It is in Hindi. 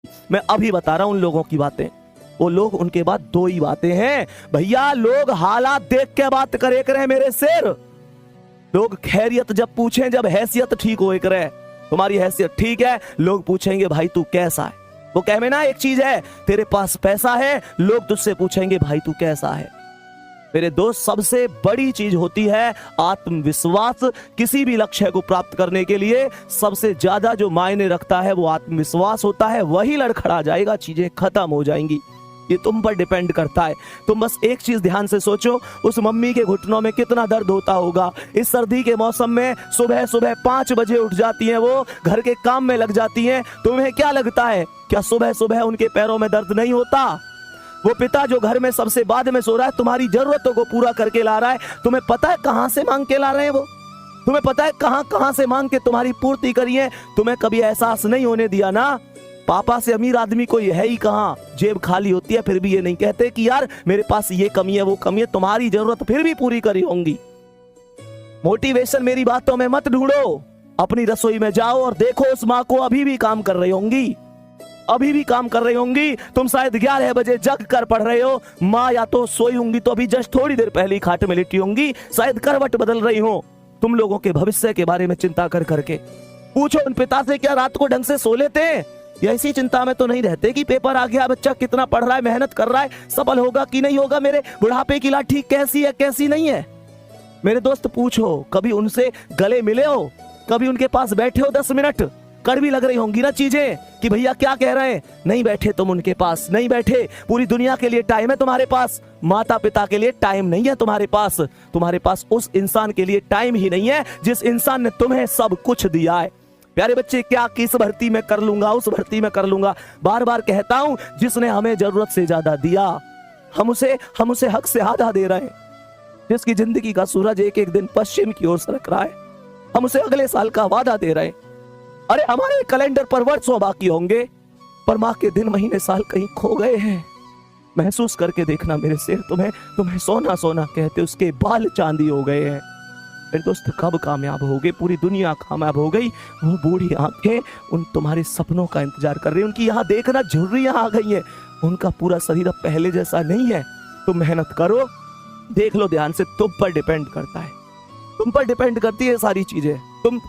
मैं अभी बता रहा हूं उन लोगों की बातें। वो लोग, उनके बाद दो ही बातें हैं भैया, लोग हालात देख के बात करे करे मेरे शेर। लोग खैरियत जब पूछें, जब हैसियत ठीक हो करे, तुम्हारी हैसियत ठीक है, लोग पूछेंगे भाई तू कैसा है। वो कह में ना एक चीज है, तेरे पास पैसा है, लोग तुझसे पूछेंगे भाई तू कैसा है। मेरे दोस्त, सबसे बड़ी चीज होती है आत्मविश्वास। किसी भी लक्ष्य को प्राप्त करने के लिए सबसे ज्यादा जो मायने रखता है वो आत्मविश्वास होता है। वही लड़खड़ा जाएगा, चीजें खत्म हो जाएंगी। ये तुम पर डिपेंड करता है। तुम बस एक चीज ध्यान से सोचो, उस मम्मी के घुटनों में कितना दर्द होता होगा। इस सर्दी के मौसम में सुबह सुबह 5 बजे उठ जाती हैं, वो घर के काम में लग जाती हैं। तुम्हें क्या लगता है, क्या सुबह सुबह उनके पैरों में दर्द नहीं होता? वो पिता जो घर में सबसे बाद में सो रहा है, तुम्हारी जरूरतों को पूरा करके ला रहा है, तुम्हें पता है कहां से मांग के ला रहे हैं वो? तुम्हें पता है कहां कहां से मांग के तुम्हारी पूर्ति करी है? तुम्हें कभी एहसास नहीं होने दिया ना। पापा से अमीर आदमी कोई है ही कहां, जेब खाली होती है, फिर भी ये नहीं कहते कि यार मेरे पास ये कमी है वो कमी है। तुम्हारी जरूरत फिर भी पूरी करी होंगी। मोटिवेशन मेरी बातों में मत ढूंढो, अपनी रसोई में जाओ और देखो उस माँ को अभी भी काम कर रही होंगी, अभी भी काम कर रही होंगी। तुम शायद 11 बजे जग कर पढ़ रहे हो, माँ या तो सोई होंगी तो अभी जस्ट थोड़ी देर पहले खाट में लेटी होंगी, शायद करवट बदल रही हो। तुम लोगों के भविष्य के बारे में चिंता कर करके पूछो उन पिता से, क्या रात को ढंग से सो लेते हैं? या इसी चिंता में तो नहीं रहते कि पेपर आ गया, बच्चा कितना पढ़ रहा है, मेहनत कर रहा है, सफल होगा कि नहीं होगा, मेरे बुढ़ापे की लाठी कैसी है कैसी नहीं है। मेरे दोस्त पूछो, कभी उनसे गले मिले हो, कभी उनके पास बैठे हो 10 मिनट? कड़वी लग रही होंगी ना चीजें कि भैया क्या कह रहे हैं, नहीं बैठे तुम उनके पास, नहीं बैठे। पूरी दुनिया के लिए टाइम है तुम्हारे पास, माता पिता के लिए टाइम नहीं है तुम्हारे पास। तुम्हारे पास उस इंसान के लिए टाइम ही नहीं है जिस इंसान ने तुम्हें सब कुछ दिया है। प्यारे बच्चे, क्या किस भर्ती में कर लूंगा, उस भर्ती में कर लूंगा, बार बार कहता हूं, जिसने हमें जरूरत से ज्यादा दिया, हम उसे हक से आधा दे रहे हैं। जिसकी जिंदगी का सूरज एक एक दिन पश्चिम की ओर सरक रहा है, हम उसे अगले साल का वादा दे रहे हैं। अरे हमारे कैलेंडर पर वर्षों बाकी होंगे, पर माँ के दिन महीने साल कहीं खो गए हैं। महसूस करके देखना मेरे शेर, तुम्हें सोना सोना कहते उसके बाल चांदी हो गए हैं। मेरे दोस्त, कब कामयाब होगे? पूरी दुनिया कामयाब हो गई, वो बूढ़ी आंखें उन तुम्हारे सपनों का इंतजार कर रही है। उनकी यहाँ देखना झुर्रियां आ गई हैं, उनका पूरा शरीर अब पहले जैसा नहीं है। तुम मेहनत करो, देख लो ध्यान से, तुम पर डिपेंड करता है, तुम पर डिपेंड करती है सारी चीजें। तुम